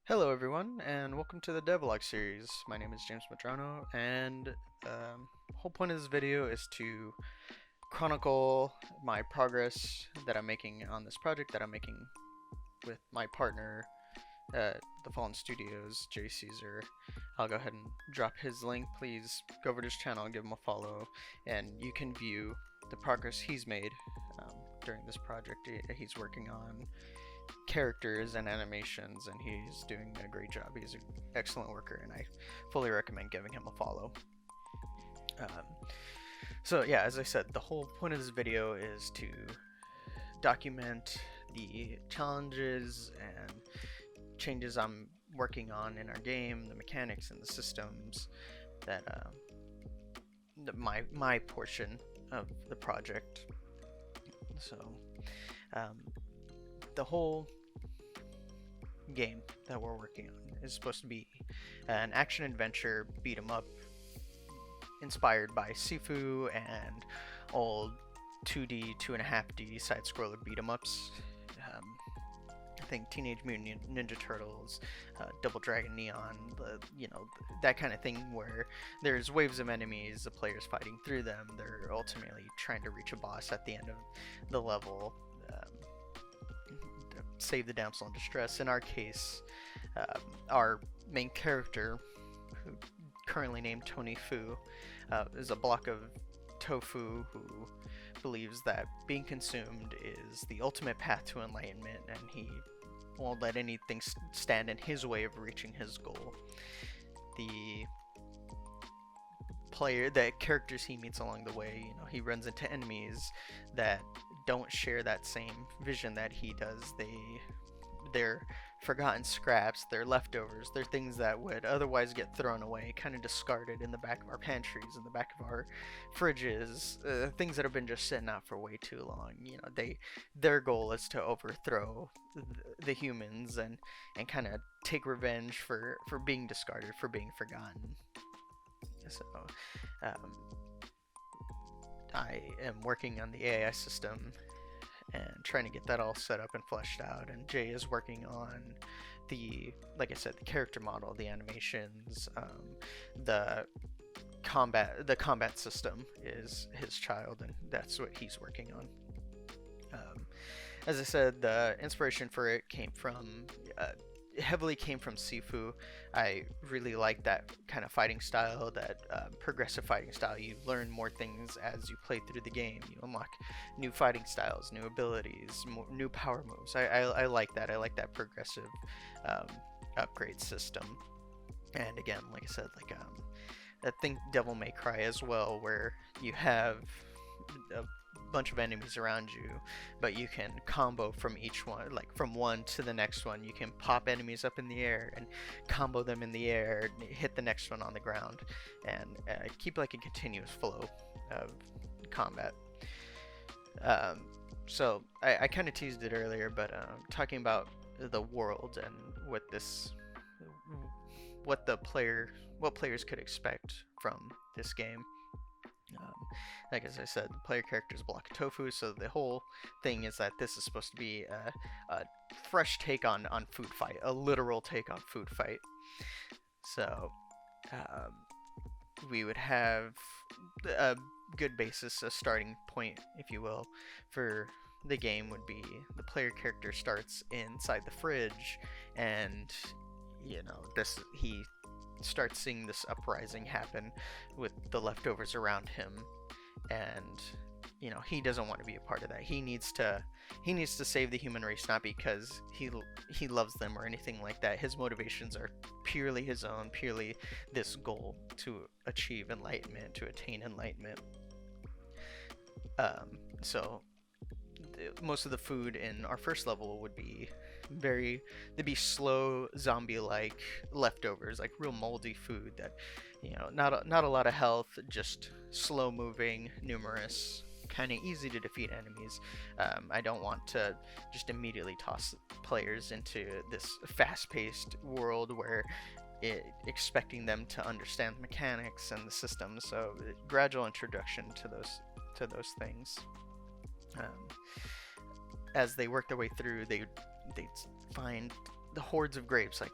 Hello, everyone, and welcome to the DevLog series. My name is James Madrano, and the whole point of this video is to chronicle my progress that I'm making on this project that I'm making with my partner at the Fallen Studios, Jay Caesar. I'll go ahead and drop his link. Please go over to his channel, give him a follow, and you can view the progress he's made during this project he's working on characters and animations, and he's doing a great job. He's an excellent worker, and I fully recommend giving him a follow. Um, so yeah, as I said, the whole point of this video is to document the challenges and changes I'm working on in our game, the mechanics and the systems that my portion of the project. So the whole game that we're working on is supposed to be an action adventure beat 'em up inspired by Sifu and old 2D, 2.5D side scroller beat 'em ups. I think Teenage Mutant Ninja Turtles, Double Dragon Neon, that kind of thing where there's waves of enemies, the player's fighting through them, they're ultimately trying to reach a boss at the end of the level. Save the damsel in distress. In our case, our main character, who currently named Tony Fu, is a block of tofu who believes that being consumed is the ultimate path to enlightenment, and he won't let anything stand in his way of reaching his goal. The characters he meets along the way, he runs into enemies that don't share that same vision that he does. They're forgotten scraps, they're leftovers, they're things that would otherwise get thrown away, kind of discarded in the back of our pantries, in the back of our fridges, things that have been just sitting out for way too long. Their goal is to overthrow the humans and kind of take revenge for being discarded, for being forgotten. So I am working on the AI system and trying to get that all set up and fleshed out, and Jay is working on like I said, the character model, the animations, the combat system is his child, and that's what he's working on. As I said, the inspiration for it heavily came from Sifu. I really like that kind of fighting style, that progressive fighting style. You learn more things as you play through the game. You unlock new fighting styles, new abilities, new power moves. I like that. I like that progressive upgrade system. And again, like I said, I think Devil May Cry as well, where you have a bunch of enemies around you, but you can combo from each one, like from one to the next one. You can pop enemies up in the air and combo them in the air, hit the next one on the ground, and keep like a continuous flow of combat. So I kind of teased it earlier, but talking about the world and what players could expect from this game. Like as I said, the player character is block of tofu, so the whole thing is that this is supposed to be a fresh take on food fight, a literal take on food fight. So we would have a good basis, a starting point, if you will, for the game would be the player character starts inside the fridge, and he starts seeing this uprising happen with the leftovers around him, and he doesn't want to be a part of that. He needs to save the human race, not because he loves them or anything like that. His motivations are purely his own, purely this goal to achieve enlightenment, to attain enlightenment. So most of the food in our first level would be they'd be slow zombie-like leftovers, like real moldy food that not a lot of health, just slow moving, numerous, kind of easy to defeat enemies. I don't want to just immediately toss players into this fast-paced world where expecting them to understand the mechanics and the system. So gradual introduction to those things. As they work their way through, they find the hordes of grapes, like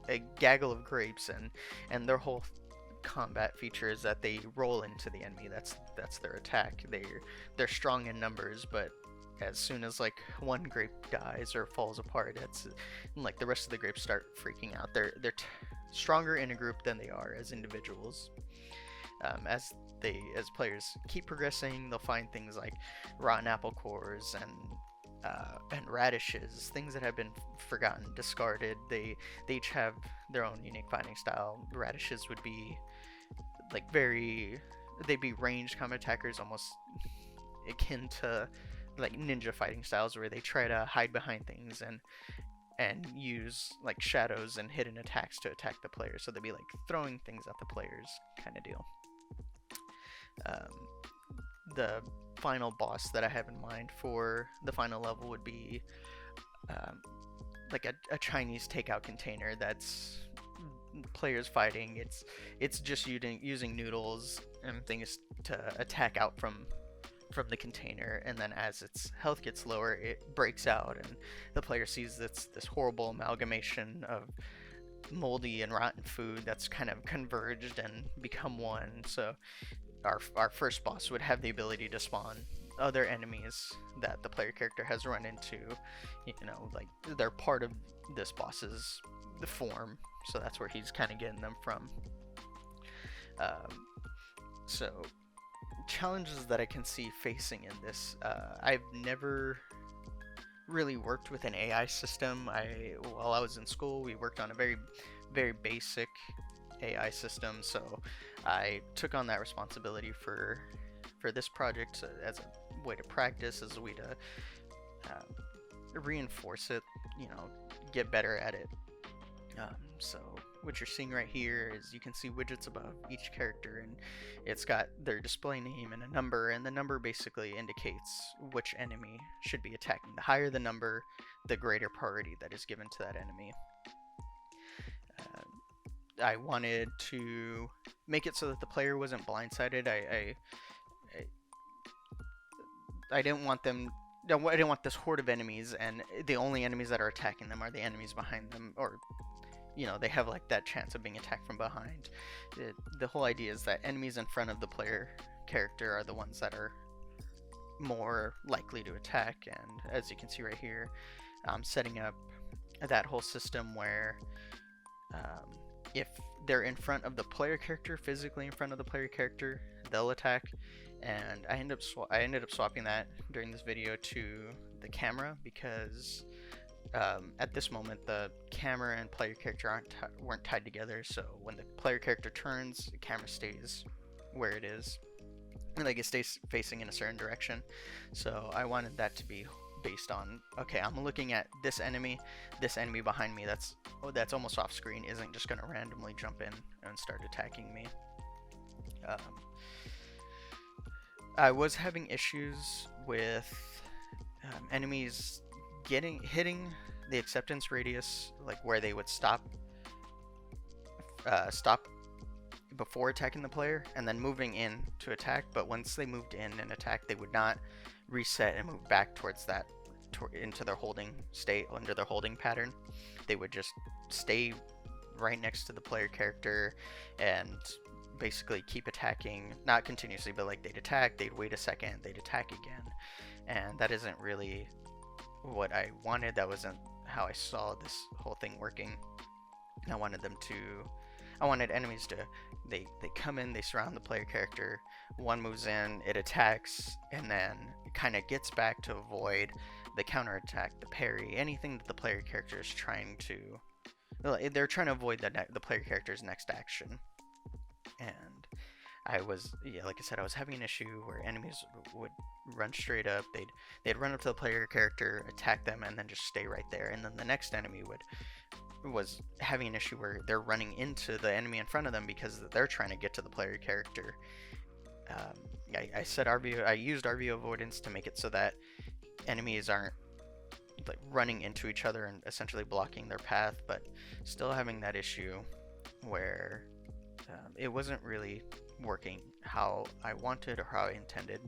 a gaggle of grapes, and their whole combat feature is that they roll into the enemy. That's their attack. They're strong in numbers, but as soon as like one grape dies or falls apart, it's like the rest of the grapes start freaking out. They're stronger in a group than they are as individuals. As players keep progressing, they'll find things like rotten apple cores and radishes, things that have been forgotten, discarded. They each have their own unique fighting style. Radishes would be like they'd be ranged combat attackers, almost akin to like ninja fighting styles, where they try to hide behind things and use like shadows and hidden attacks to attack the player. So they'd be like throwing things at the players kind of deal. The final boss that I have in mind for the final level would be like a Chinese takeout container that's players fighting. It's just using noodles and things to attack out from the container, and then as its health gets lower, it breaks out, and the player sees this horrible amalgamation of moldy and rotten food that's kind of converged and become one. So our first boss would have the ability to spawn other enemies that the player character has run into, like they're part of this boss's form, so that's where he's kind of getting them from. So challenges that I can see facing in this, I've never really worked with an AI system. While I was in school, we worked on a very, very basic AI system, so I took on that responsibility for this project as a way to practice, as a way to reinforce it, get better at it. So what you're seeing right here is you can see widgets above each character, and it's got their display name and a number, and the number basically indicates which enemy should be attacking. The higher the number, the greater priority that is given to that enemy. I wanted to make it so that the player wasn't blindsided. I didn't want them. I didn't want this horde of enemies, and the only enemies that are attacking them are the enemies behind them, or they have like that chance of being attacked from behind. The whole idea is that enemies in front of the player character are the ones that are more likely to attack, and as you can see right here, I'm setting up that whole system where if they're in front of the player character, physically in front of the player character, they'll attack. And I ended up swapping that during this video to the camera, because at this moment the camera and player character weren't tied together. So when the player character turns, the camera stays where it is, like it stays facing in a certain direction. So I wanted that to be based on, okay, I'm looking at this enemy behind me that's almost off screen isn't just going to randomly jump in and start attacking me. I was having issues with enemies hitting the acceptance radius, like where they would stop before attacking the player and then moving in to attack, but once they moved in and attacked, they would not reset and move back towards that into their holding state, under their holding pattern. They would just stay right next to the player character and basically keep attacking, not continuously, but like they'd attack, they'd wait a second, they'd attack again, and that isn't really what I wanted. That wasn't how I saw this whole thing working. I wanted enemies to, they come in, they surround the player character, one moves in, it attacks, and then it kind of gets back to avoid the counterattack, the parry, anything that the player character is trying to, they're trying to avoid the player character's next action. And like I said, I was having an issue where enemies would run straight up, they'd run up to the player character, attack them, and then just stay right there, and then the next enemy was having an issue where they're running into the enemy in front of them because they're trying to get to the player character. I used RV avoidance to make it so that enemies aren't like running into each other and essentially blocking their path, but still having that issue where it wasn't really working how I wanted or how I intended.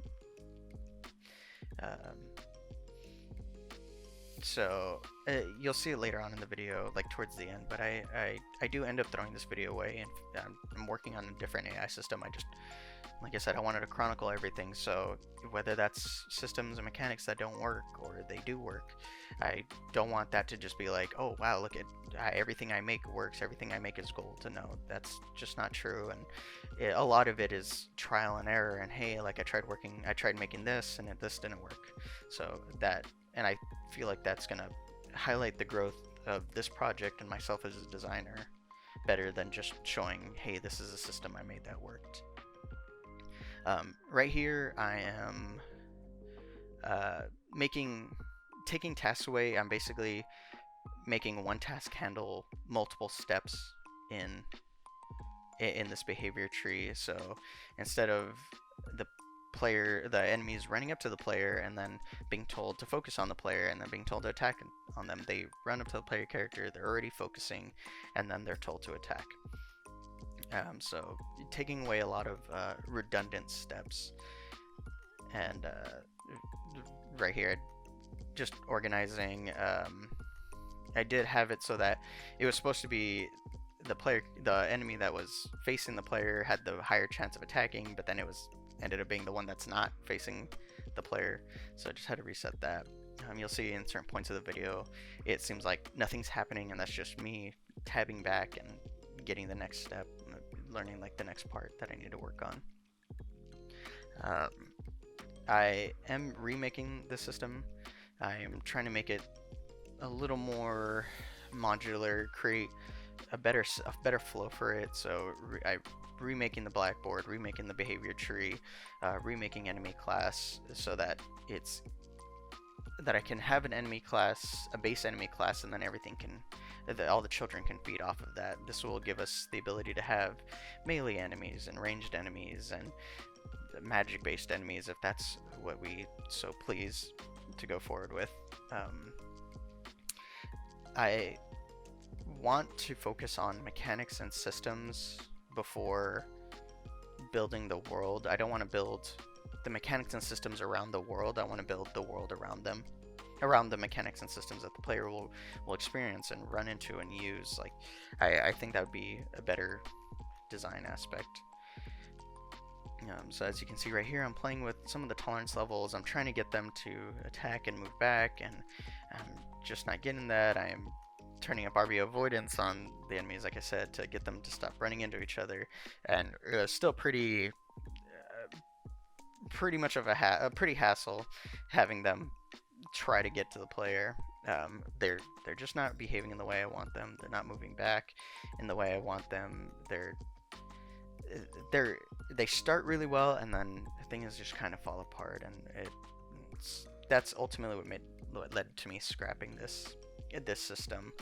So you'll see it later on in the video, like towards the end, but I do end up throwing this video away, and I'm working on a different AI system. Like I said, I wanted to chronicle everything, so whether that's systems and mechanics that don't work or they do work, I don't want that to just be like, oh wow, look at everything I make works, everything I make is gold. To know that's just not true, and a lot of it is trial and error. And hey, like I tried making this, and this didn't work. So that, and I feel like that's gonna highlight the growth of this project and myself as a designer better than just showing, hey, this is a system I made that worked. Right here, I am taking tasks away. I'm basically making one task handle multiple steps in this behavior tree. So instead of the enemies running up to the player and then being told to focus on the player and then being told to attack on them, they run up to the player character, they're already focusing, and then they're told to attack. So taking away a lot of redundant steps. And right here, just organizing. I did have it so that it was supposed to be the enemy that was facing the player had the higher chance of attacking, but then it ended up being the one that's not facing the player. So I just had to reset that. You'll see in certain points of the video, it seems like nothing's happening, and that's just me tabbing back and getting the next step, learning like the next part that I need to work on. I am remaking the system. I am trying to make it a little more modular, create a better flow for it. So I remaking the blackboard, remaking the behavior tree, remaking enemy class, so that I can have an enemy class, a base enemy class, and then all the children can feed off of that. This will give us the ability to have melee enemies and ranged enemies and magic-based enemies, if that's what we so please to go forward with. I want to focus on mechanics and systems before building the world. I don't want to build the mechanics and systems around the world. I want to build the world around them, around the mechanics and systems that the player will experience and run into and use. Like, I think that would be a better design aspect. So as you can see right here, I'm playing with some of the tolerance levels. I'm trying to get them to attack and move back, and I'm just not getting that. I am turning up RB avoidance on the enemies, like I said, to get them to stop running into each other, and still pretty much of a pretty hassle having them try to get to the player. They're just not behaving in the way I want them. They're not moving back in the way I want them. They start really well, and then things just kind of fall apart, and that's ultimately what led to me scrapping this system.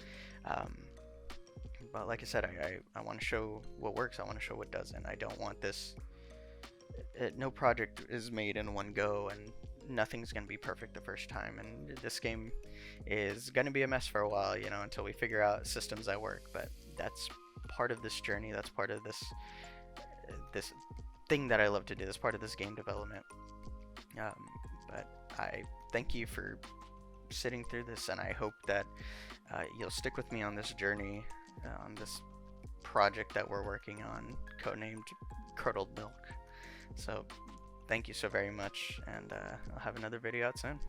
But like I said, I want to show what works. I want to show what doesn't. I don't want this. No project is made in one go, and nothing's gonna be perfect the first time. And this game is gonna be a mess for a while, until we figure out systems that work. But that's part of this journey. That's part of this thing that I love to do. That's part of this game development. But I thank you for sitting through this, and I hope that you'll stick with me on this journey, on this project that we're working on, codenamed Curdled Milk. So thank you so very much, and I'll have another video out soon.